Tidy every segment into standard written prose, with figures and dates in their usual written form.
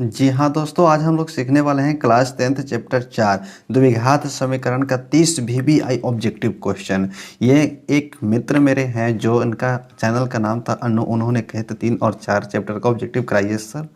जी हाँ दोस्तों, आज हम लोग सीखने वाले हैं क्लास 10th चैप्टर 4 द्विघात समीकरण का 30 VBI ऑब्जेक्टिव क्वेश्चन। ये एक मित्र मेरे हैं जो इनका चैनल का नाम था अनु, उन्होंने कहे थे 3 और 4 चैप्टर का ऑब्जेक्टिव कराइए सर,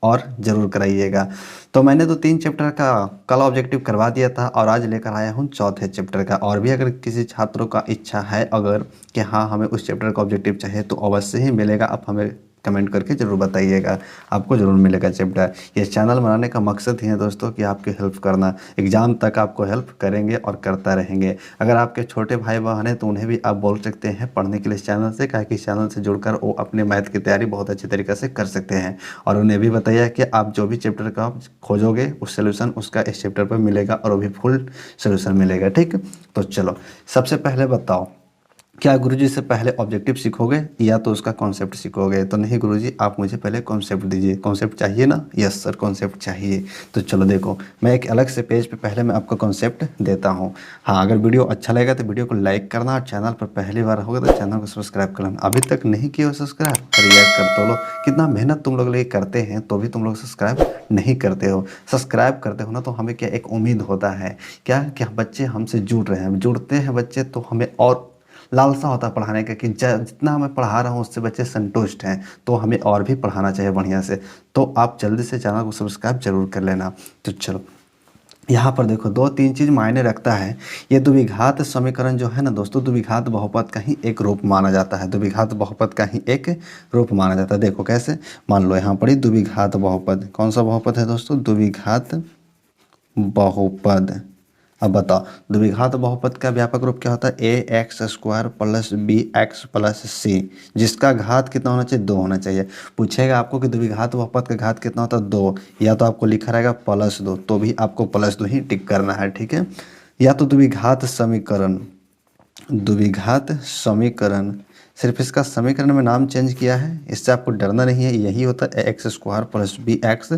और ज़रूर कराइएगा। तो मैंने तो 3 चैप्टर का कल ऑब्जेक्टिव करवा दिया था और आज लेकर आया हूँ चौथे चैप्टर का। और भी अगर किसी छात्रों का इच्छा है अगर कि हाँ हमें उस चैप्टर का ऑब्जेक्टिव चाहिए तो अवश्य ही मिलेगा। आप हमें कमेंट करके ज़रूर बताइएगा, आपको ज़रूर मिलेगा चैप्टर। ये चैनल बनाने का मकसद ही है दोस्तों कि आपकी हेल्प करना, एग्ज़ाम तक आपको हेल्प करेंगे और करता रहेंगे। अगर आपके छोटे भाई बहन हैं तो उन्हें भी आप बोल सकते हैं पढ़ने के लिए इस चैनल से, क्या कि इस चैनल से जुड़कर वो अपने मैथ की तैयारी बहुत अच्छी तरीके से कर सकते हैं। और उन्हें भी बताइए कि आप जो भी चैप्टर का खोजोगे उस सोल्यूशन उसका इस चैप्टर पर मिलेगा और वो भी फुल सोल्यूशन मिलेगा। ठीक, तो चलो सबसे पहले बताओ, क्या गुरुजी से पहले ऑब्जेक्टिव सीखोगे या तो उसका कॉन्सेप्ट सीखोगे? तो नहीं गुरुजी, आप मुझे पहले कॉन्सेप्ट दीजिए। कॉन्सेप्ट चाहिए ना? यस सर, कॉन्सेप्ट चाहिए। तो चलो देखो, मैं एक अलग से पेज पे पहले मैं आपको कॉन्सेप्ट देता हूँ। हाँ, अगर वीडियो अच्छा लगेगा तो वीडियो को लाइक करना और चैनल पर पहली बार होगा तो चैनल को सब्सक्राइब करना। अभी तक नहीं किया हो सब्सक्राइब, अरे यार कर तो लो। कितना मेहनत तुम लोग लिए करते हैं तो भी तुम लोग सब्सक्राइब नहीं करते हो। सब्सक्राइब करते हो ना तो हमें क्या एक उम्मीद होता है, क्या बच्चे हमसे जुड़ रहे हैं, जुड़ते हैं बच्चे तो हमें और लालसा होता है पढ़ाने का कि जितना मैं पढ़ा रहा हूँ उससे बच्चे संतुष्ट हैं तो हमें और भी पढ़ाना चाहिए बढ़िया से। तो आप जल्दी से चैनल को सब्सक्राइब जरूर कर लेना। तो चलो यहाँ पर देखो, 2-3 चीज़ मायने रखता है। ये द्विघात समीकरण जो है ना दोस्तों, द्विघात बहुपद का ही एक रूप माना जाता है। द्विघात बहुपद का ही एक रूप माना जाता है। देखो कैसे, मान लो यहाँ पर ही द्विघात बहुपद, कौन सा बहुपद है दोस्तों? द्विघात बहुपद। अब बताओ, द्विघात बहुपद का व्यापक रूप क्या होता है? ax² plus bx plus c, जिसका घात कितना होना चाहिए? 2 होना चाहिए। पूछेगा आपको कि द्विघात बहुपद का घात कितना होता है? 2, या तो आपको लिखा रहेगा +2, तो भी आपको +2 ही टिक करना है। ठीक है, या तो द्विघात समीकरण, द्विघात समीकरण, सिर्फ इसका समीकरण में नाम चेंज किया है, इससे आपको डरना नहीं है। यही होता है ax² plus bx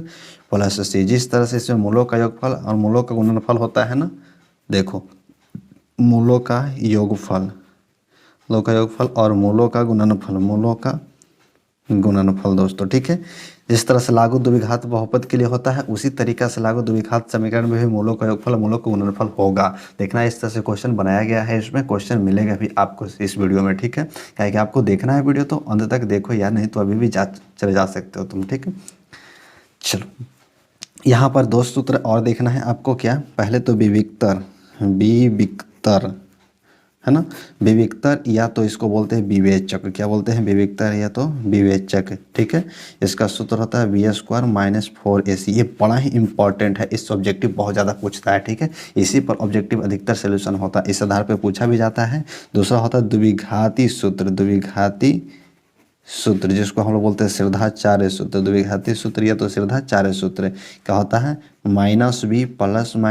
plus c। जिस तरह से इसमें मूलों का योगफल और मूलों का गुणनफल होता है ना, देखो मूलों का योगफल, मूलों का योगफल और मूलों का गुणनफल, मूलों का गुणनफल दोस्तों। ठीक है, जिस तरह से लागू द्विघात बहुपद के लिए होता है उसी तरीका से लागू द्विघात समीकरण में भी मूलों का योगफल मूलों का गुणनफल होगा। देखना, इस तरह से क्वेश्चन बनाया गया है, इसमें क्वेश्चन मिलेगा भी आपको इस वीडियो में। ठीक है, क्या कि आपको देखना है वीडियो तो अंत तक देखो यार, नहीं तो अभी भी चले जा सकते हो तुम। ठीक है, चलो यहाँ पर 2 सूत्र और देखना है आपको। क्या? पहले तो विविक्तर, विविक्तर है ना, विविक्तर या तो इसको बोलते हैं विवेचक। क्या बोलते हैं? विविक्तर या तो विवेचक। ठीक है, इसका सूत्र होता है v² - 4ac। ये बड़ा ही इंपॉर्टेंट है, इस ऑब्जेक्टिव बहुत ज़्यादा पूछता है। ठीक है, इसी पर ऑब्जेक्टिव अधिकतर सोल्यूशन होता है, इस आधार पर पूछा भी जाता है। दूसरा होता है द्विघाती सूत्र, द्विघाती सूत्र जिसको हम लोग बोलते हैं सिरधाचार्य सूत्र। द्विघाती सूत्र या तो सिरधाचार्य सूत्र क्या होता है? -b ±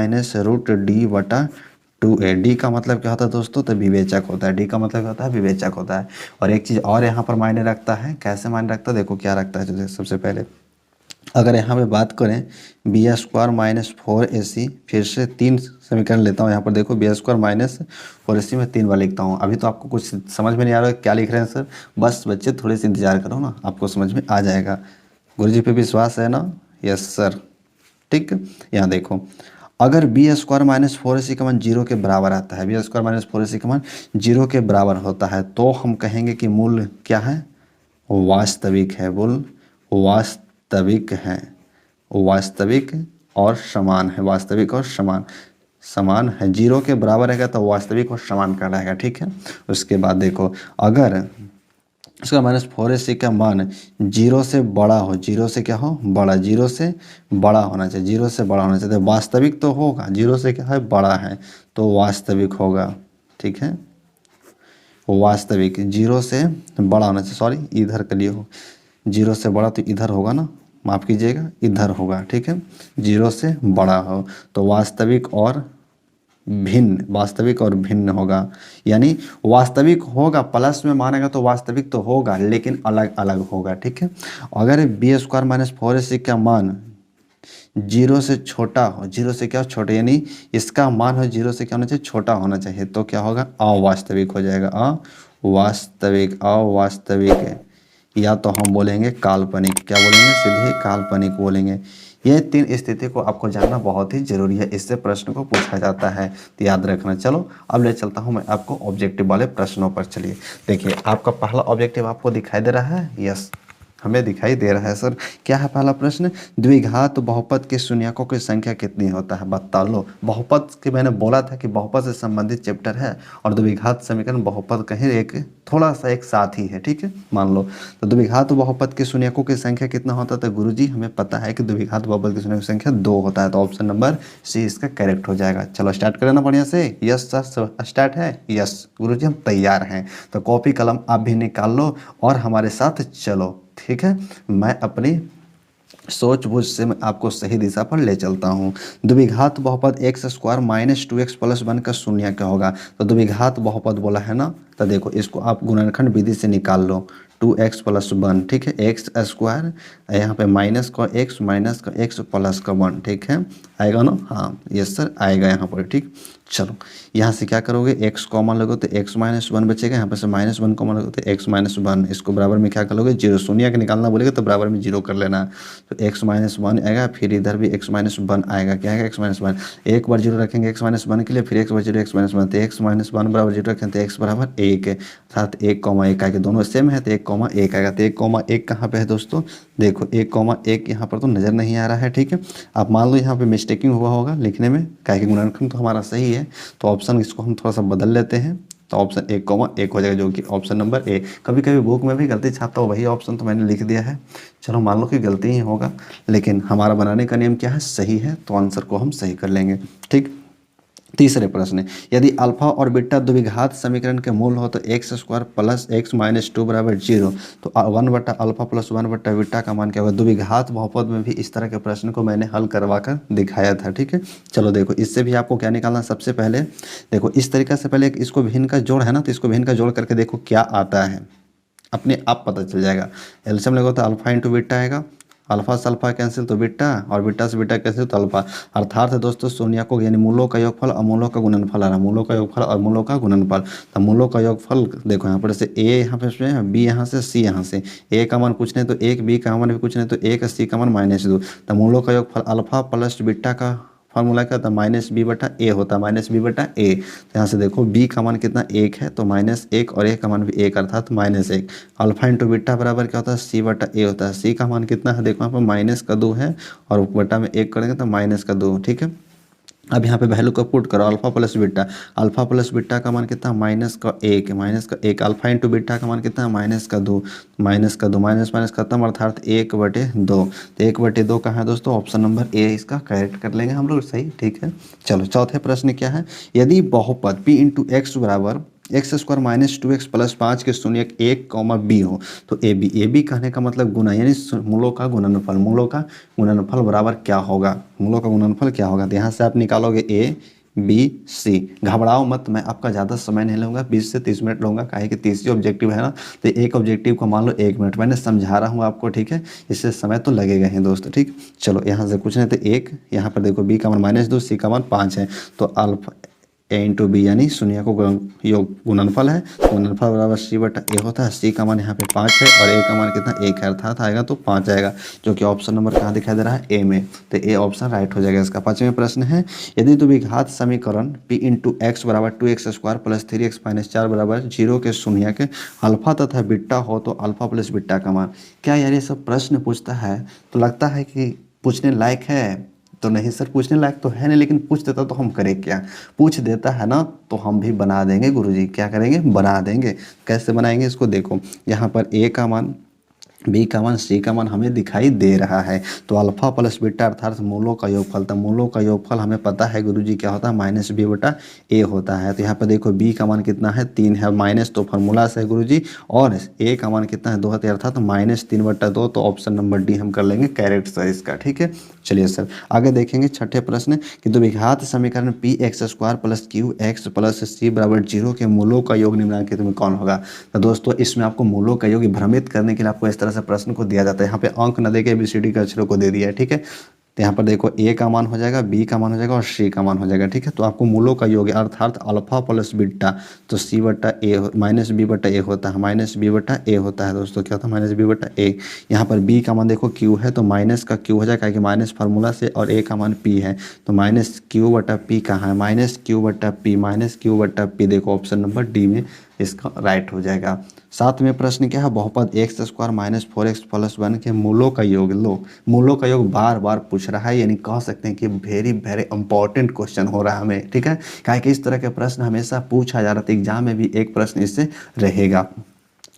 √d/2a। डी का मतलब क्या होता है दोस्तों? तो विवेचक होता है। डी का मतलब क्या होता है? विवेचक होता है। और एक चीज़ और यहाँ पर मायने रखता है। कैसे मायने रखता है? देखो क्या रखता है। सबसे पहले अगर यहाँ पे बात करें b² - 4ac, फिर से 3 समीकरण लेता हूँ। यहाँ पर देखो b² - 4ac में 3 बार लिखता हूँ। अभी तो आपको कुछ समझ में नहीं आ रहा है क्या लिख रहे हैं सर, बस बच्चे थोड़े से इंतजार करो ना, आपको समझ में आ जाएगा। गुरुजी पे विश्वास है ना? Yes sir. ठीक, यहाँ देखो, अगर b² - 4ac का मान 0 के बराबर आता है, b² - 4ac का मान 0 के बराबर होता है, तो हम कहेंगे कि मूल क्या है? वास्तविक है। मूल वास्तविक है, वास्तविक और समान है, वास्तविक और समान, समान है। 0 के बराबर रहेगा तो वास्तविक और समान का रहेगा। ठीक है, उसके बाद देखो, अगर उसका -4ac का मान 0 से बड़ा हो, 0 से क्या हो? बड़ा, 0 से बड़ा होना चाहिए, 0 से बड़ा होना चाहिए। वास्तविक तो होगा, 0 से क्या है? बड़ा है, तो वास्तविक होगा। ठीक है, वास्तविक 0 से बड़ा होना चाहिए, सॉरी इधर के लिए हो, 0 से बड़ा तो इधर होगा ना, माफ़ कीजिएगा इधर होगा। ठीक है, 0 से बड़ा हो तो वास्तविक और भिन्न, वास्तविक और भिन्न होगा। यानी वास्तविक होगा, प्लस में मानेगा तो वास्तविक तो होगा लेकिन अलग अलग होगा। ठीक है, अगर b² - 4ac का मान 0 से छोटा हो, 0 से क्या छोटा, यानी इसका मान हो 0 से क्या होना चाहिए? छोटा होना चाहिए, तो क्या होगा? अवास्तविक हो जाएगा। अवास्तविक, अवास्तविक या तो हम बोलेंगे काल्पनिक। क्या बोलेंगे? सीधे काल्पनिक बोलेंगे। ये 3 स्थिति को आपको जानना बहुत ही जरूरी है, इससे प्रश्न को पूछा जाता है, तो याद रखना। चलो अब ले चलता हूँ मैं आपको ऑब्जेक्टिव वाले प्रश्नों पर। चलिए देखिए, आपका पहला ऑब्जेक्टिव आपको दिखाई दे रहा है? यस, हमें दिखाई दे रहा है सर। क्या है पहला प्रश्न? द्विघात बहुपद के शून्यकों की संख्या कितनी होता है? बता लो। बहुपद के मैंने बोला था कि बहुपद से संबंधित चैप्टर है, और द्विघात समीकरण बहुपद कहीं एक थोड़ा सा एक साथ ही है, ठीक है, मान लो। तो द्विघात बहुपद के शून्यकों की संख्या कितना होता है? तो गुरुजी हमें पता है कि द्विघात बहुपद के शून्यकों की संख्या 2 होता है, तो ऑप्शन नंबर सी इसका करेक्ट हो जाएगा। चलो स्टार्ट करें ना बढ़िया से। यस सर, स्टार्ट है। यस गुरुजी, हम तैयार हैं। तो कॉपी कलम आप भी निकाल लो और हमारे साथ चलो, ठीक है। मैं अपनी सोच बूझ से मैं आपको सही दिशा पर ले चलता हूँ। द्विघात बहुपद x square minus 2x plus 1 का शून्य क्या होगा? तो द्विघात बहुपद बोला है ना, तो देखो इसको आप गुणनखंड विधि से निकाल लो। 2x प्लस 1, ठीक है, एक्स स्क्वायर, यहाँ पे माइनस का x प्लस का 1, ठीक है, आएगा ना? हाँ यस सर, आएगा यहाँ पर, ठीक। चलो यहाँ से क्या करोगे, x कॉमन लोगे तो x माइनस 1 बचेगा, यहाँ पे से माइनस 1 कॉमन लोगे तो x माइनस 1, इसको बराबर में क्या कर लोगे, 0। शून्य का निकालना बोलेगा तो बराबर में 0 कर लेना। तो x माइनस 1 आएगा, फिर इधर भी x माइनस 1 आएगा। क्या आएगा? x minus 1। एक बार 0 रखेंगे x माइनस 1 के लिए, फिर x बार 0 x माइनस 1, तो x माइनस 1 बराबर 0 रखें तो x बराबर 1 है, साथ 1,1 आएगा। दोनों सेम है तो 1,1 आएगा। तो 1,1 कहाँ पे है दोस्तों? देखो 1,1 यहाँ पर तो नज़र नहीं आ रहा है, ठीक है। आप मान लो यहाँ पे मिस्टेकिंग हुआ होगा लिखने में, क्या कि गुणनखंड तो हमारा सही है, तो ऑप्शन इसको हम थोड़ा सा बदल लेते हैं, तो ऑप्शन 1,1 हो जाएगा, जो कि ऑप्शन नंबर ए। कभी कभी बुक में भी गलती छापता हूँ, वही ऑप्शन तो मैंने लिख दिया है। चलो मान लो कि गलती ही होगा, लेकिन हमारा बनाने का नियम क्या है? सही है, तो आंसर को हम सही कर लेंगे, ठीक। तीसरे प्रश्न, यदि अल्फा और बीटा द्विघात समीकरण के मूल हो तो x square plus x minus 2 बराबर 0, तो 1/अल्फा प्लस 1/बीटा का मान क्या होगा? द्विघात बहुपद में भी इस तरह के प्रश्न को मैंने हल करवा कर दिखाया था, ठीक है। चलो देखो, इससे भी आपको क्या निकालना है? सबसे पहले देखो इस तरीका से, पहले इसको भिन्न का जोड़ है ना, तो इसको भिन्न का जोड़ करके देखो क्या आता है, अपने आप पता चल जाएगा। एलसीएम लगो तो अल्फा इंटू बीटा आएगा, अल्फा से अल्फा कैंसिल तो बीटा, और बीटा से बीटा कैंसिल तो अल्फा। अर्थात है दोस्तों शून्यकों यानी मूलों का योगफल और मूलों का गुणनफल आ रहा है, मूलों का योगफल और मूलों का गुणनफल। तो मूलों का योगफल देखो यहाँ पर से a यहाँ पे b यहाँ से c यहाँ से, a का मान कुछ नहीं तो 1, b का मान भी कुछ नहीं तो 1, c का मान -2। तो मूलों का योगफल अल्फा प्लस बीटा का फॉर्मूला क्या था? -b/a होता है, -b/a। तो यहाँ से देखो b का मान कितना 1 है, तो -1, और a का मान भी 1, अर्थात -1। अल्फा इंटू बीटा बराबर क्या होता है? c/a होता है। c का मान कितना है? देखो यहाँ पर -2 है, और बटा में 1 करेंगे तो -2, ठीक है। अब यहाँ पे वैल्यू को पुट करो, अल्फा प्लस बीटा का मान कितना? -1, अल्फा इंटू बीटा का मान कितना? -2, माइनस माइनस खत्म, अर्थात 1/2। तो 1/2 कहाँ है दोस्तों? ऑप्शन नंबर ए इसका करेक्ट कर लेंगे हम लोग, सही, ठीक है। चलो चौथे प्रश्न क्या है, यदि बहुपद p इंटू एक्स बराबर x square minus 2x plus 5 के शून्य 1, b हो, तो ए बी कहने का मतलब गुना, यानी मूलों का गुणनफल, मूलों का गुणनफल बराबर क्या होगा? मूलों का गुणनफल क्या होगा? तो यहाँ से आप निकालोगे ए बी सी। घबराओ मत, मैं आपका ज़्यादा समय नहीं लूँगा, 20 से 30 मिनट लूँगा, काहे कि तीसरी ऑब्जेक्टिव है ना, तो एक ऑब्जेक्टिव को मान लो 1 मिनट, मैंने समझा रहा हूँ आपको, ठीक है, इससे समय तो लगेगा ही दोस्तों, ठीक। चलो यहाँ से कुछ नहीं तो 1, यहाँ पर देखो b का मान -2, c का मान 5 है, तो अल्फा a इंटू बी यानी शून्य को योग गुणनफल है, तो गुणनफल बराबर c/a होता है। c का मान यहाँ पे 5 है और a का मान कितना 1 है, अर्थात आएगा तो 5 आएगा, जो कि ऑप्शन नंबर कहाँ दिखाई दे रहा है? ए में। तो ए ऑप्शन राइट हो जाएगा इसका। पांचवें प्रश्न है, यदि द्विघात समीकरण p इंटू एक्स बराबर 2x square plus 3x minus 4 बराबर 0 के शून्य के अल्फा तथा बीटा हो तो अल्फा प्लस बीटा का मान क्या? यार ये सब प्रश्न पूछता है तो लगता है कि पूछने लायक है, तो नहीं सर पूछने लायक तो है नहीं, लेकिन पूछ देता तो हम करें क्या? पूछ देता है ना तो हम भी बना देंगे गुरुजी। क्या करेंगे? बना देंगे। कैसे बनाएंगे इसको देखो, यहाँ पर a का मान, b का मान, c का मान हमें दिखाई दे रहा है, तो अल्फा प्लस बीटा अर्थात मूलों का योगफल, तो मूलों का योगफल हमें पता है गुरुजी क्या होता है? -b/a होता है। तो यहाँ पर देखो b का मान कितना है? 3 है, माइनस तो फार्मूला से है गुरुजी, और a का मान कितना है? 2 है, अर्थात -3/2। तो ऑप्शन नंबर डी हम कर लेंगे करेक्ट सर इसका, ठीक है। चलिए सर आगे देखेंगे छठे प्रश्न कि द्विघात समीकरण p(x² + q(x + c) = 0 के मूलों का योग निम्नलिखित में कौन होगा? तो दोस्तों इसमें आपको मूलों का योग भ्रमित करने के लिए आपको इस तरह से प्रश्न को दिया जाता है। यहाँ पे अंक न देके ABCD के अक्षरों को दे दिया है, ठीक है। तो यहाँ पर देखो ए का मान हो जाएगा, बी का मान हो जाएगा और सी का मान हो जाएगा। ठीक है, तो आपको मूलों का योग अर्थात अल्फा प्लस बीटा, तो सी बटा ए माइनस बी बटा ए होता है, माइनस बी बटा ए होता है दोस्तों, क्या होता है माइनस बी बटा ए। यहाँ पर बी का मान देखो क्यू है, तो माइनस का क्यू हो जाएगा कि माइनस फार्मूला से, और ए का मान पी है, तो माइनस क्यू बटा पी कहाँ है, माइनस क्यू बटा पी, माइनस क्यू बटा पी। देखो ऑप्शन नंबर डी में इसका राइट हो जाएगा। साथ में प्रश्न क्या है, बहुपद x square minus 4x plus 1 के मूलों का योग लो। मूलों का योग बार बार पूछ रहा है, यानी कह सकते हैं कि वेरी वेरी इंपॉर्टेंट क्वेश्चन हो रहा है हमें। ठीक है, क्या कि इस तरह के प्रश्न हमेशा पूछा जा रहा था, एग्जाम में भी एक प्रश्न इससे रहेगा।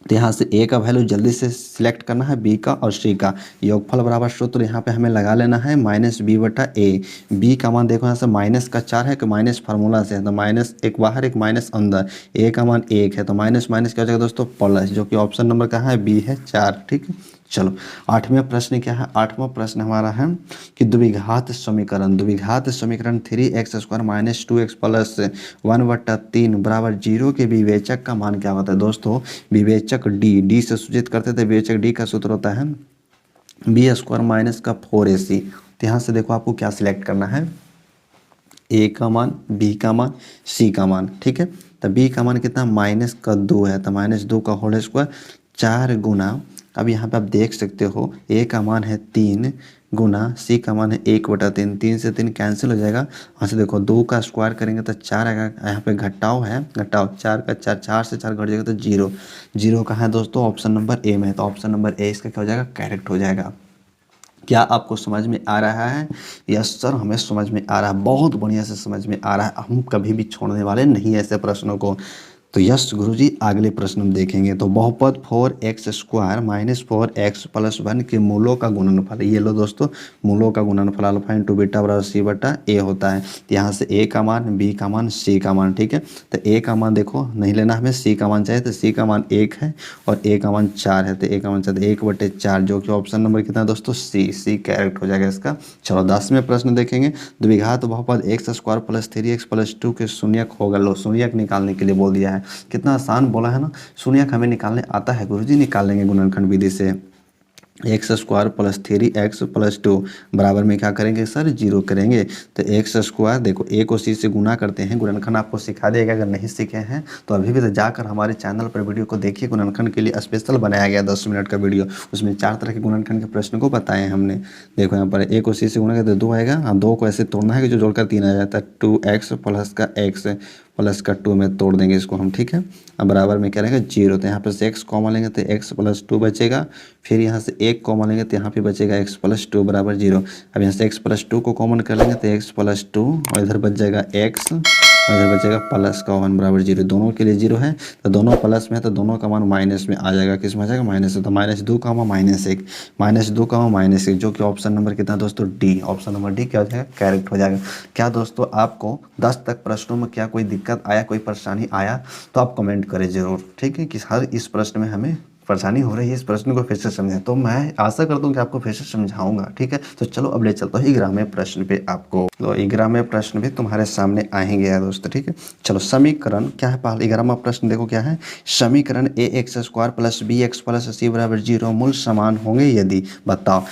तो यहाँ से ए का वैल्यू जल्दी से सिलेक्ट करना है, बी का और सी का। योगफल बराबर सूत्र यहाँ पे हमें लगा लेना है, माइनस बी बटा ए। बी का मान देखो यहाँ से माइनस का 4 है कि माइनस फार्मूला से है, तो माइनस एक बाहर एक माइनस अंदर। ए का मान 1 है, तो माइनस माइनस क्या हो जाएगा दोस्तों प्लस, जो कि ऑप्शन नंबर कहाँ है, बी है 4। ठीक है, चलो आठवें प्रश्न क्या है, आठवां प्रश्न हमारा है कि द्विघात समीकरण, द्विघात समीकरण 3x square minus 2x plus 1/3 बराबर 0 के विवेचक का मान क्या होता है दोस्तों। विवेचक डी से सूचित करते थे, विवेचक डी का सूत्र होता है बी स्क्वायर माइनस का 4ac। तो यहाँ से देखो आपको क्या सिलेक्ट करना है, ए का मान, बी का मान, सी का मान। ठीक है, तो बी का मान कितना, माइनस का 2 है, तो माइनस 2 का होल स्क्वायर 4 गुना, अब यहाँ पे आप देख सकते हो ए का मान है 3 गुना, सी का मान है 1/3, 3 से 3 कैंसिल हो जाएगा। वहाँ से देखो 2 का स्क्वायर करेंगे तो 4 आएगा, यहाँ पे घटाव है, घटाव 4 का 4, 4 से 4 घट जाएगा तो 0। 0 कहाँ है दोस्तों, ऑप्शन नंबर ए में है, तो ऑप्शन नंबर ए इसका क्या हो जाएगा, करेक्ट हो जाएगा। क्या आपको समझ में आ रहा है? यस सर, हमें समझ में आ रहा है, बहुत बढ़िया से समझ में आ रहा है, हम कभी भी छोड़ने वाले नहीं ऐसे प्रश्नों को। तो यस गुरुजी, अगले प्रश्न हम देखेंगे। तो बहुपद 4x square minus 4x plus 1 के मूलों का गुणनफल, ये लो दोस्तों, मूलों का गुणनफल अल्फा इंटू बीटा बराबर सी बटा ए होता है। तो यहाँ से ए का मान, बी का मान, सी का मान। ठीक है, तो ए का मान देखो नहीं लेना हमें, सी का मान चाहिए, तो सी का मान 1 है और ए का मान 4 है, तो ए का मान चाहिए 1/4, जो कि ऑप्शन नंबर कितना है दोस्तों, सी करेक्ट हो जाएगा इसका। चलो 10वें प्रश्न देखेंगे। द्विघात बहुपद x square plus 3x plus 2 के शून्यक होगा। लो शून्यक निकालने के लिए बोल दिया है, कितना आसान बोला है ना। शून्यक हमें निकालने आता है गुरुजी, निकाल लेंगे गुणनखंड विधि से। X square plus 3x plus 2 बराबर में क्या करेंगे सर, 0 करेंगे। तो एक्स स्क्वायर देखो ए को सी से गुना करते हैं, गुणनखंड आपको सिखा देगा, अगर नहीं सीखे हैं तो अभी भी तो जाकर हमारे चैनल पर वीडियो को देखिए, गुणनखंड के लिए स्पेशल बनाया गया 10 मिनट का वीडियो, उसमें 4 तरह के गुणनखंड के प्रश्न को बताए हमने। देखो यहाँ पर ए को सी से गुना करते 2 आएगा, हाँ 2 को ऐसे तोड़ना है कि जो जोड़कर 3 आ जाता है, 2x प्लस का x प्लस का 2 में तोड़ देंगे इसको हम। ठीक है, अब बराबर में क्या रहेगा 0, तो यहाँ पर से x कॉमन लेंगे तो x प्लस 2 बचेगा, फिर यहाँ से 1 कॉमन लेंगे तो यहाँ पे बचेगा x प्लस 2 बराबर 0। अब यहाँ से x प्लस 2 को कॉमन कर लेंगे तो x प्लस 2 और इधर बच जाएगा x और इधर बचेगा प्लस का 1 बराबर 0। दोनों के लिए 0 है, तो दोनों प्लस में है, तो दोनों का मान माइनस में आ जाएगा, किस में आ जाएगा, माइनस में। तो -2 का मान -1, -2 का मान -1, जो कि ऑप्शन नंबर कितना दोस्तों, डी। ऑप्शन नंबर डी क्या हो जाएगा, करेक्ट हो जाएगा। क्या दोस्तों आपको 10 तक प्रश्नों में क्या कोई दिक्कत आया, कोई परेशानी आया तो आप कमेंट करें जरूर। ठीक है, कि हर इस प्रश्न में हमें परेशानी हो रही है, इस प्रश्न को फिर से समझें, तो मैं आशा करता हूँ कि आपको फिर से समझाऊंगा। ठीक है, तो चलो अब ले चलता हूँ 11वें प्रश्न पे आपको। तो 11वें प्रश्न भी तुम्हारे सामने आएंगे यार दोस्तों। ठीक है, चलो समीकरण क्या है, पहले 11वां प्रश्न देखो क्या है, समीकरण ax square plus bx plus c बराबर 0 मूल समान होंगे यदि, बताओ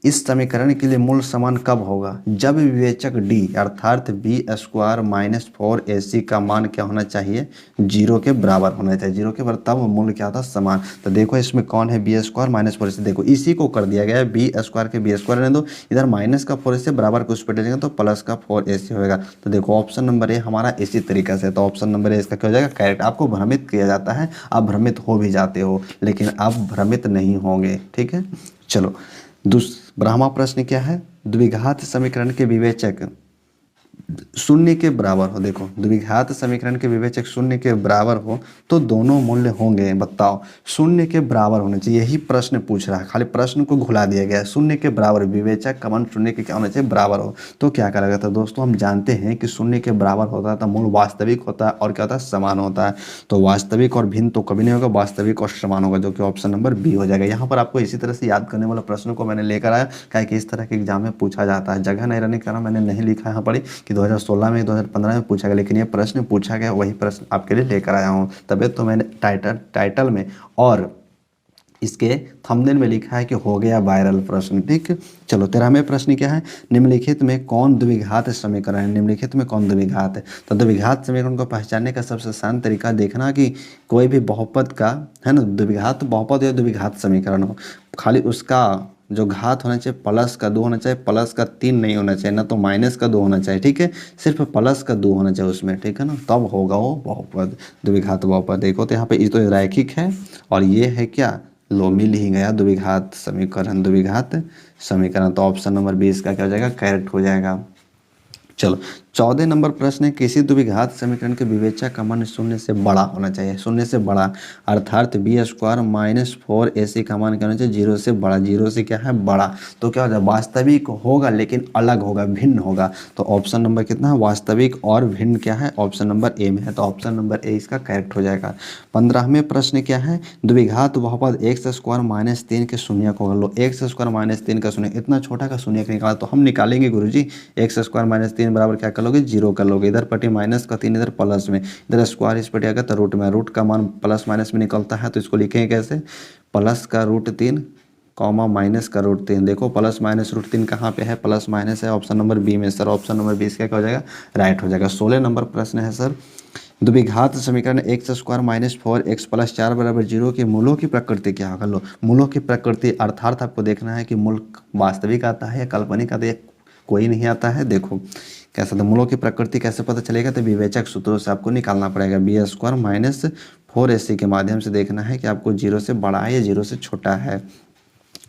इस समीकरण के लिए मूल समान कब होगा, जब विवेचक d अर्थात बी स्क्वायर माइनस 4ac का मान क्या होना चाहिए, 0 के बराबर होना चाहिए, 0 के बराबर, तब मूल क्या था, समान। तो देखो इसमें कौन है, बी स्क्वायर माइनस 4ac, देखो इसी को कर दिया गया है, बी स्क्वायर के बी स्क्वायर रहने दो, इधर माइनस का 4ac बराबर को उस पर लेंगे तो प्लस का 4ac होगा। तो देखो ऑप्शन नंबर ए हमारा इसी तरीका से, तो ऑप्शन नंबर ए इसका क्या हो जाएगा, करेक्ट। आपको भ्रमित किया जाता है, आप भ्रमित हो भी जाते हो, लेकिन आप भ्रमित नहीं होंगे। ठीक है, चलो ब्रह्मा प्रश्न क्या है, द्विघात समीकरण के विवेचक शून्य के बराबर हो। देखो द्विघात समीकरण के विवेचक शून्य के बराबर हो तो दोनों मूल्य होंगे, बताओ शून्य के बराबर होने चाहिए, यही प्रश्न पूछ रहा है, खाली प्रश्न को घुला दिया गया है। शून्य के बराबर, विवेचक का मान शून्य के क्या होना चाहिए, बराबर हो, तो क्या करेगा। तो दोस्तों हम जानते हैं कि शून्य के बराबर होता है तो मूल वास्तविक होता है और क्या होता है, समान होता है। तो वास्तविक और भिन्न तो कभी नहीं होगा, वास्तविक और समान होगा, जो कि ऑप्शन नंबर बी हो जाएगा। यहाँ पर आपको इसी तरह से याद करने वाला प्रश्न को मैंने लेकर आया, क्या कि इस तरह के एग्जाम में पूछा जाता है। जगह नहीं रहने के कारण मैंने नहीं लिखा यहाँ पर कि 2016 में 2015 में पूछा गया, लेकिन ये प्रश्न पूछा गया, वही प्रश्न आपके लिए लेकर आया हूँ। तभी तो मैंने टाइटल में और इसके थंबनेल में लिखा है कि हो गया वायरल प्रश्न। ठीक, चलो 13वें प्रश्न क्या है, निम्नलिखित में कौन द्विघात समीकरण है। निम्नलिखित में कौन द्विघात है। तो द्विघात समीकरण को पहचानने का सबसे आसान तरीका देखना कि कोई भी बहुपद का है ना, द्विघात बहुपद या द्विघात समीकरण हो, खाली उसका जो घात होना चाहिए प्लस का 2 होना चाहिए, प्लस का 3 नहीं होना चाहिए, ना तो माइनस का 2 होना चाहिए। ठीक है, सिर्फ प्लस का 2 होना चाहिए उसमें। ठीक है ना, तब होगा वो बहुपद, द्विघात बहुपद। देखो तो यहाँ पे ये तो रैखिक है और ये है क्या, लो मिल ही गया, द्विघात समीकरण, द्विघात समीकरण। तो ऑप्शन नंबर 20 का क्या हो जाएगा, करेक्ट हो जाएगा। चलो 14 नंबर प्रश्न है, किसी द्विघात समीकरण के विवेचक का मान शून्य से बड़ा होना चाहिए, शून्य से बड़ा, अर्थात बी स्क्वायर माइनस 4ac का मान क्या होना चाहिए, जीरो से बड़ा। जीरो से क्या है, बड़ा। तो क्या हो जाए, वास्तविक होगा लेकिन अलग होगा, भिन्न होगा। तो ऑप्शन नंबर कितना है, वास्तविक और भिन्न क्या है, ऑप्शन नंबर ए में है। तो ऑप्शन नंबर ए इसका करेक्ट हो जाएगा। 15वें प्रश्न क्या है, द्विघात बहुपद एक्स स्क्वायर माइनस 3 के शून्य को लो। एक्स स्क्वायर माइनस 3 का शून्य, इतना छोटा का शून्य निकाला तो हम निकालेंगे गुरुजी, एक्स स्क्वायर माइनस 3 बराबर क्या कर लोगे, जीरो कर लोगे। इधर पट्टी माइनस का 3, इधर प्लस में, इधर स्क्वायर इस पट्टी आएगा तो रूट में, रूट का मान प्लस माइनस में निकलता है तो इसको लिखेंगे कैसे, प्लस का रूट 3 कॉमा माइनस का रूट 3। देखो प्लस माइनस रूट 3 कहाँ पे है, प्लस माइनस है ऑप्शन नंबर बी में सर। ऑप्शन नंबर 20 क्या हो जाएगा, राइट हो जाएगा। 16 नंबर प्रश्न है सर, द्विघात समीकरण x square minus 4x plus 4 बराबर जीरो के मूलों की प्रकृति क्या होगा। लो मूलों की प्रकृति अर्थात आपको देखना है कि मूल वास्तविक आता है या काल्पनिक आता है, कोई नहीं आता है। देखो कैसा था, मूलों की प्रकृति कैसे पता चलेगा, तो विवेचक सूत्रों से आपको निकालना पड़ेगा। बी स्क्वायर माइनस 4ac के माध्यम से देखना है कि आपको जीरो से बड़ा है या जीरो से छोटा है।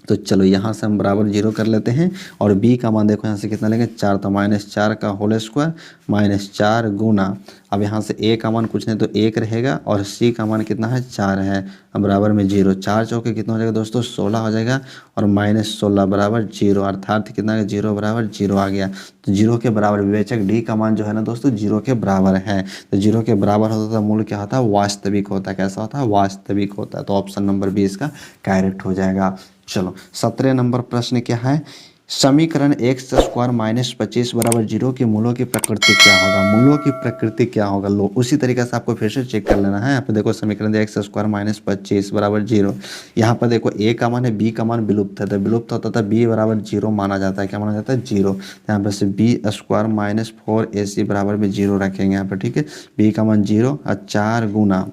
तो चलो यहाँ से हम बराबर जीरो कर लेते हैं और b का मान देखो यहाँ से कितना लेंगे, 4। तो -4 का होल स्क्वायर -4 गुना, अब यहाँ से a का मान कुछ नहीं तो 1 रहेगा और c का मान कितना है, 4 है। अब बराबर में जीरो, 4 चौके कितना हो जाएगा दोस्तों, 16 हो जाएगा और -16 बराबर जीरो, अर्थात कितना, जीरो बराबर जीरो आ गया। तो जीरो के बराबर विवेचक d का मान जो है ना दोस्तों, जीरो के बराबर है। तो जीरो के बराबर होता है मूल क्या होता है, वास्तविक होता है। कैसा होता है, वास्तविक होता है। तो ऑप्शन नंबर 20 का करेक्ट हो जाएगा। चलो 17 नंबर प्रश्न क्या है, समीकरण एक्स स्क्वायर माइनस 25 बराबर जीरो के मूलों की प्रकृति क्या होगा। मूलों की प्रकृति क्या होगा, लो उसी तरीके से आपको फिर से चेक कर लेना है। यहाँ पे देखो समीकरण एक्स स्क्वायर माइनस 25 बराबर जीरो, यहाँ पर देखो ए का मान है, बी का मान विलुप्त है, तो विलुप्त होता था बी बराबर जीरो माना जाता है। क्या माना जाता है, जीरो। यहाँ पर से बी स्क्वायर माइनस 4ac बराबर में जीरो रखेंगे यहाँ पर। ठीक है, बी का मान जीरो और 4 गुना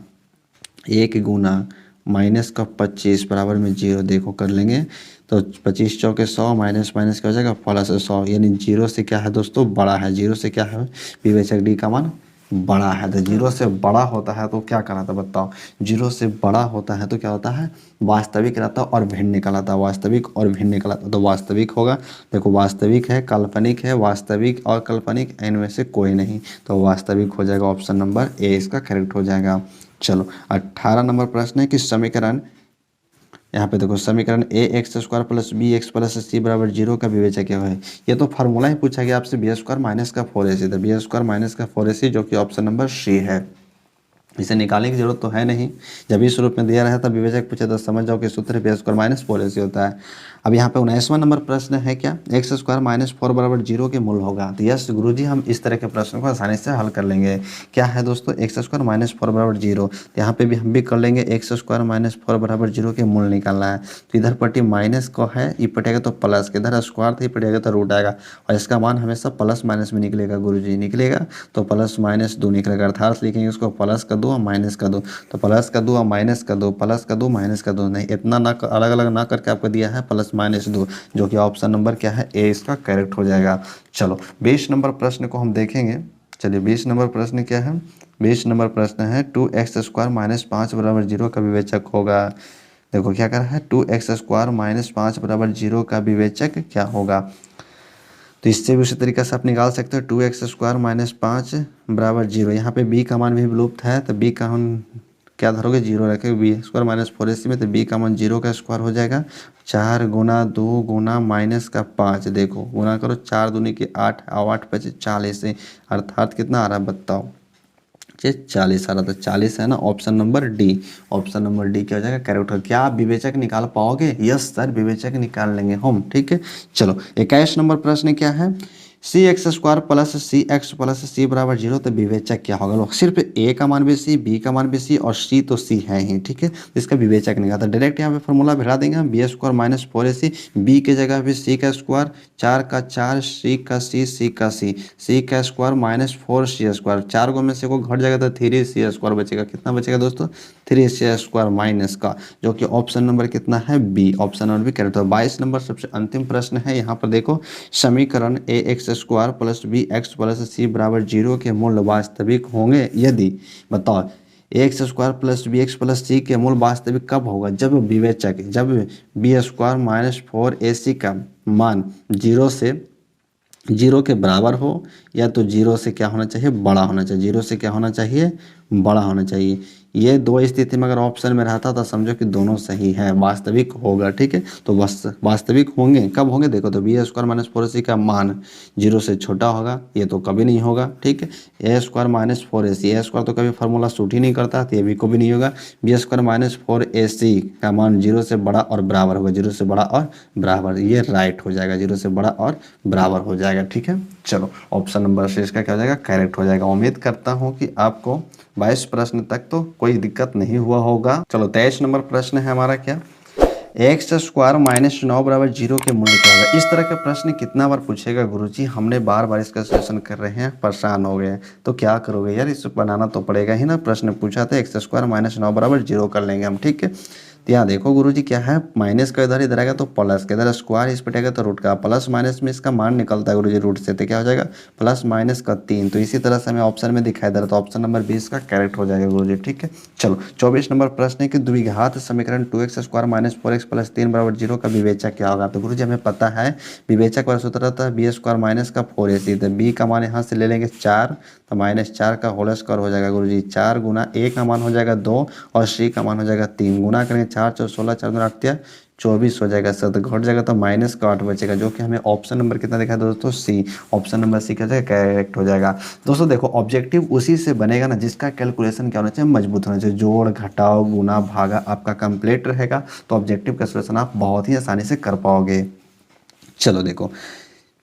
1 गुना माइनस का 25 बराबर में जीरो। देखो कर लेंगे तो 25 चौके 100 माइनस माइनस क्या हो जाएगा, प्लस 100, यानी जीरो से क्या है दोस्तों, बड़ा है। जीरो से क्या है, विवेचक डी का मान बड़ा है। तो जीरो से बड़ा होता है तो क्या कहलाता है बताओ, जीरो से बड़ा होता है तो क्या होता है, वास्तविक रहता है और भिन्न निकलाता है। वास्तविक और भिन्न निकलाता तो वास्तविक होगा। देखो वास्तविक है, काल्पनिक है, वास्तविक और काल्पनिक, इनमें से कोई नहीं, तो वास्तविक हो जाएगा। ऑप्शन नंबर ए इसका करेक्ट हो जाएगा। चलो 18 नंबर प्रश्न है कि समीकरण, यहाँ पे देखो समीकरण a x square plus b x plus c बराबर जीरो का विवेचक क्या है। ये तो फार्मूला ही पूछा गया आपसे, बी स्क्वायर माइनस का 4ac, तो बी स्क्वायर माइनस का 4ac जो कि ऑप्शन नंबर सी है। इसे निकालने की जरूरत तो है नहीं, जब इस रूप में दिया रहा था विवेचक पूछे तो समझ जाओ कि सूत्र बी स्क्वायर माइनस 4ac होता है। अब यहाँ पे 19वां नंबर प्रश्न है क्या, एक्स स्क्वायर माइनस 4 बराबर जीरो के मूल होगा। तो यस गुरुजी, हम इस तरह के प्रश्न को आसानी से हल कर लेंगे। क्या है दोस्तों, एक्स स्क्वायर माइनस 4 बराबर जीरो, तो यहाँ पे भी हम भी कर लेंगे। एक्स स्क्वायर माइनस 4 बराबर जीरो के मूल निकालना है, तो इधर पट्टी माइनस को है, ये पटेगा तो प्लस के, इधर स्क्वायर था, ये पटेगा तो रूट आएगा और इसका मान हमेशा प्लस माइनस में निकलेगा गुरुजी, निकलेगा तो प्लस माइनस 2 निकलेगा, अर्थात लिखेंगे उसको प्लस का 2 और माइनस का 2। तो प्लस का 2 और माइनस का 2, प्लस का 2 माइनस का 2, नहीं इतना ना अलग अलग ना करके आपको दिया है प्लस माइनस 2, जो कि ऑप्शन नंबर क्या है, ए इसका करेक्ट हो जाएगा। चलो 20 नंबर प्रश्न को हम देखेंगे। चलिए 20 नंबर प्रश्न क्या है, 20 नंबर प्रश्न है 2x स्क्वायर माइनस 5 बराबर जीरो का विवेचक होगा। देखो क्या कर रहा है, 2x स्क्वायर माइनस 5 बराबर जीरो का विवेचक क्या होगा। तो इससे भी उसी तरीके से आप निकाल सकते हो, 2x स्क्वायर माइनस 5 बराबर जीरो। यहाँ पे b का मान भी विलुप्त है तो b का मान क्या धरोगे, जीरो रखेंगे। बी स्क्वायर माइनस 4ac में तो b का मान जीरो का स्क्वायर हो जाएगा। 4 गुना 2 गुना माइनस का 5, देखो गुना करो, 4 दूनी की 8 और 8 5 40, अर्थात कितना आ रहा है बताओ, 40 आ रहा था। 40 है ना, option number D, option number D क्या हो जाएगा, करेक्ट हो। क्या आप विवेचक निकाल पाओगे, यस सर विवेचक निकाल लेंगे हम। ठीक है, चलो 21 नंबर प्रश्न क्या है, सी एक्स स्क्वायर प्लस सी एक्स प्लस सी बराबर जीरो, तो विवेचक क्या होगा? लोग सिर्फ ए का मान भी सी, बी का मान भी सी और सी तो सी है ही, ठीक है। इसका विवेचक नहीं आता, डायरेक्ट यहाँ पे फॉर्मूला भिड़ा देंगे हम, B square minus four a C, B की जगह भी सी का स्क्वायर, चार का चार, सी का सी, सी का सी, सी का स्क्वायर माइनस फोर सी स्क्वायर, चार गो में से को घट जाएगा तो थ्री सी स्क्वायर बचेगा। कितना बचेगा दोस्तों? थ्री सी स्क्वायर माइनस का, जो कि ऑप्शन नंबर कितना है? B, option number B correct. तो 22 नंबर सबसे अंतिम प्रश्न है। यहाँ पर देखो, समीकरण a x square plus b x plus c बराबर जीरो के मूल्य वास्तविक होंगे यदि, बताओ, x square plus b x plus c के मूल वास्तविक कब होगा? जब विवेचक, जब b square minus four a c का मान जीरो के बराबर हो, या तो जीरो से क्या होना चाहिए? बड़ा होना चाहिए। जीरो से क्या होना चाहिए? बड़ा होना चाहिए। ये दो स्थिति में अगर ऑप्शन में रहता तो समझो कि दोनों सही है, वास्तविक होगा, ठीक है। तो बस वास्तविक होंगे, कब होंगे? देखो, तो बी स्क्वायर माइनस फोर सी का मान जीरो से छोटा होगा, ये तो कभी नहीं होगा, ठीक है। ए square minus four a C, A square तो कभी फार्मूला सूट ही नहीं करता, तो ये भी कभी नहीं होगा। B square minus four a c का मान जीरो से बड़ा और बराबर होगा, जीरो से बड़ा और बराबर, ये राइट हो जाएगा, जीरो से बड़ा और बराबर हो जाएगा, ठीक है। चलो, ऑप्शन नंबर से इसका क्या हो जाएगा? करेक्ट हो जाएगा। उम्मीद करता हूँ कि आपको 22 प्रश्न तक तो कोई दिक्कत नहीं हुआ होगा। चलो, 23 नंबर प्रश्न है हमारा, क्या? एक्स स्क्वायर माइनस 9 बराबर जीरो के मूल्य क्या होगा? इस तरह के प्रश्न कितना बार पूछेगा गुरुजी? हमने बार बार इसका सॉल्यूशन कर रहे हैं, परेशान हो गए। तो क्या करोगे यार, इसे बनाना तो पड़ेगा ही ना। प्रश्न पूछा था एक्स स्क्वायर माइनस 9 बराबर जीरो कर लेंगे हम, ठीक है। तो यहाँ देखो गुरुजी क्या है, माइनस का इधर आएगा तो प्लस का, इधर स्क्वायर इस पर आएगा तो रूट का, प्लस माइनस में इसका मान निकलता है गुरुजी रूट से, तो क्या हो जाएगा? प्लस माइनस का 3। तो इसी तरह से हमें ऑप्शन में दिखाई दे रहा, तो ऑप्शन नंबर 20 का करेक्ट हो जाएगा गुरुजी, ठीक है। चलो, 24 नंबर प्रश्न है कि द्विघात समीकरण 2x square minus 4x plus 3 बराबर जीरो का विवेचक क्या होगा? तो गुरुजी हमें पता है विवेचक वाला सूत्र रहता है बी स्क्वायर माइनस का 4ac, तो बी का मान यहाँ से ले लेंगे 4, तो माइनस 4 का होल स्क्वायर हो जाएगा गुरुजी 4 गुना ए का मान हो जाएगा 2 और सी का मान हो जाएगा 3, गुना करेंगे 4 4 16, 4 दूना 8 24 हो जाएगा सर, तो घट जाएगा तो माइनस का 8 बचेगा, जो कि हमें ऑप्शन नंबर कितना दिखा दोस्तों? सी, ऑप्शन नंबर सी क्या जाएगा? करेक्ट हो जाएगा। दोस्तों देखो, ऑब्जेक्टिव उसी से बनेगा ना जिसका कैलकुलेशन क्या होना चाहिए? मजबूत होना चाहिए। जोड़ घटाव गुना भागा आपका कंप्लीट रहेगा, तो ऑब्जेक्टिव का सॉल्यूशन आप बहुत ही आसानी से कर पाओगे। चलो देखो,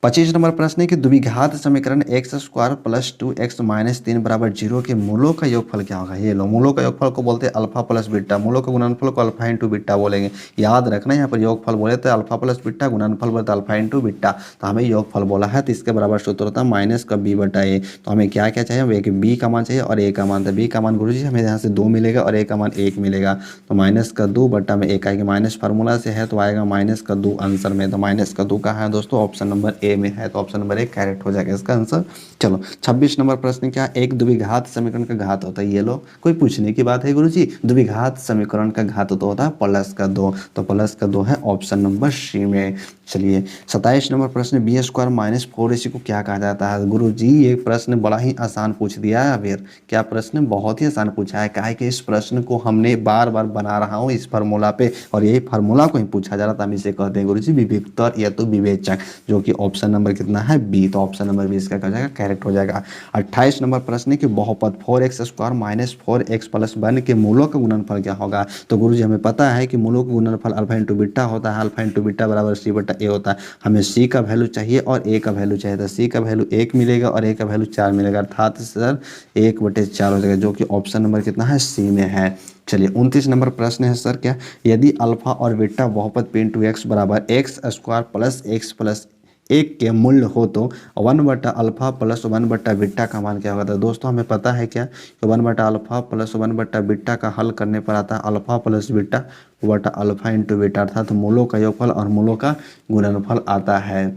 25 नंबर प्रश्न है कि द्विघात समीकरण x square plus 2x minus 3 बराबर जीरो के मूलों का योगफल क्या होगा? ये लो, मूलों का योगफल को बोलते हैं अल्फा प्लस बीटा, मूलों का गुणनफल को अल्फा इंटू बीटा बोलेंगे। याद रखना, यहाँ पर योगफल बोले तो अल्फा प्लस बीटा, गुणनफल बोलते अल्फा इंटू बीटा, तो हमें योगफल बोला है, तो इसके बराबर सूत्र होता है माइनस का बी बटा ए। तो हमें क्या क्या चाहिए? एक बी का मान चाहिए और ए का मान, तो बी का मान गुरुजी हमें यहाँ से 2 मिलेगा और ए का मान 1 मिलेगा, तो माइनस का 2 बटा में 1 आएगा, माइनस फार्मूला से है तो आएगा माइनस का 2 आंसर में, तो माइनस का 2 कहाँ है दोस्तों? ऑप्शन नंबर ए में है, तो ऑप्शन नंबर एक करेक्ट हो जाएगा इसका आंसर। चलो, 26 नंबर प्रश्न क्या? एक द्विघात समीकरण का घात होता है, ये लो, कोई पूछने की बात है गुरुजी? द्विघात समीकरण का घात तो होता है प्लस का 2, तो प्लस का 2 है ऑप्शन नंबर सी में। चलिए, 27 नंबर प्रश्न, बी स्क्वायर माइनस 4ac को क्या कहा जाता है? गुरुजी ये प्रश्न बड़ा ही आसान पूछ दिया है। फिर क्या प्रश्न बहुत ही आसान पूछा है, काहे कि इस प्रश्न को हमने बार बार बना रहा हूँ इस फार्मूला पे, और यही फार्मूला को ही पूछा जा रहा था। हम इसे कहते हैं गुरुजी विविक्तर या तो विवेचक, जो कि ऑप्शन नंबर कितना है? बी, तो ऑप्शन नंबर 20 का हो जाएगा करेक्ट हो जाएगा। 28 नंबर प्रश्न है कि बहुपद 4x square minus 4x plus 1 के मूलों का गुणनफल क्या होगा? तो गुरुजी हमें पता है कि मूलों का गुणनफल अल्फा इंटू बीटा होता है, अल्फा इंटू बीटा बराबर सी बटा ए होता है। हमें सी का वैल्यू चाहिए और ए का वैल्यू चाहिए, तो सी का वैल्यू 1 मिलेगा और ए का वैल्यू 4 मिलेगा, अर्थात सर 1/4 हो जाएगा, जो कि ऑप्शन नंबर कितना है? सी में है। चलिए, 29 नंबर प्रश्न है सर क्या? यदि अल्फा और बीटा बहुपद p इंटू एक्स बराबर x square plus x plus 1 के मूल्य हो तो 1 बटा अल्फा प्लस 1 बटा बीटा का मान क्या होगा? तो दोस्तों हमें पता है क्या कि 1 बटा अल्फा प्लस 1 बटा बीटा का हल करने पर आता है अल्फा प्लस बीटा बटा अल्फा इंटू बीटा, अर्थात मूलों का योगफल और मूलों का गुणनफल आता है।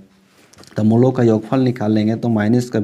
तो मूलों का योगफल निकाल लेंगे तो माइनस का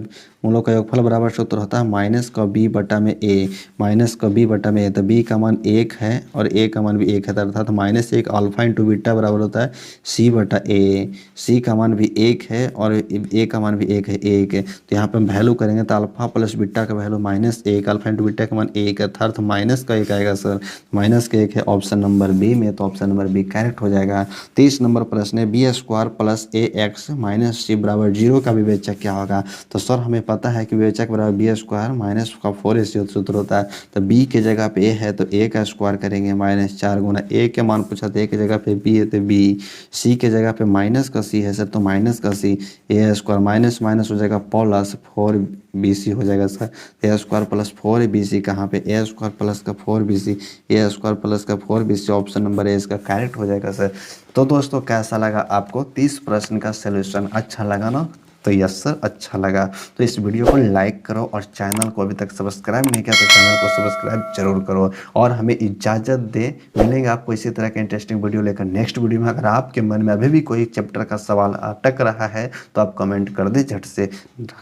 मूलों का योगफल बराबर सूत्र होता है माइनस का बी बटा में ए, माइनस का बी बटा में ए, तो बी का मान 1 है और ए का मान भी 1 है, अर्थात माइनस 1 अल्फा इंटू बीटा बराबर होता है सी बटा ए। सी का मान भी 1 है और ए का मान भी 1 है, 1 है, तो यहाँ पे हम वैल्यू करेंगे तो अल्फा प्लस बीटा का वैल्यू -1, अल्फा इंटू बीटा का मान 1 है, अर्थात माइनस का 1 आएगा सर, माइनस का 1 है ऑप्शन नंबर बी में, तो ऑप्शन नंबर बी करेक्ट हो जाएगा। 30 नंबर प्रश्न है बी स्क्वायर प्लस ए एक्स माइनस सी बराबर 0 का विवेचक क्या होगा। तो सर हमें पता है कि विवेचक बराबर बी स्क्वायर माइनस का 4 सूत्र होता है। तो बी के जगह पे ए है तो ए का स्क्वायर करेंगे -4 गुना ए के मान पूछा तो ए के जगह पे बी है तो बी, सी के जगह पे माइनस का सी है सर तो माइनस का सी, ए स्क्वायर माइनस माइनस हो जाएगा प्लस 4bc हो जाएगा सर। ए स्क्वायर प्लस 4bc कहाँ पे, ए स्क्वायर प्लस का 4bc, ए स्क्वायर प्लस का 4bc ऑप्शन नंबर ए इसका करेक्ट हो जाएगा सर। तो दोस्तों कैसा लगा आपको 30 प्रश्न का सोल्यूशन, अच्छा लगा ना। तो यस सर अच्छा लगा। तो इस वीडियो को लाइक करो और चैनल को अभी तक सब्सक्राइब नहीं किया तो चैनल को सब्सक्राइब जरूर करो और हमें इजाज़त दे। मिलेंगे आपको इसी तरह के इंटरेस्टिंग वीडियो लेकर नेक्स्ट वीडियो में। अगर आपके मन में अभी भी कोई चैप्टर का सवाल अटक रहा है तो आप कमेंट कर दें झट से,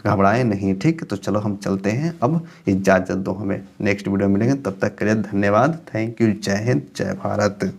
घबराएं नहीं, ठीक। तो चलो हम चलते हैं, अब इजाज़त दो हमें, नेक्स्ट वीडियो मिलेंगे, तब तक के लिए धन्यवाद, थैंक यू, जय हिंद, जय भारत।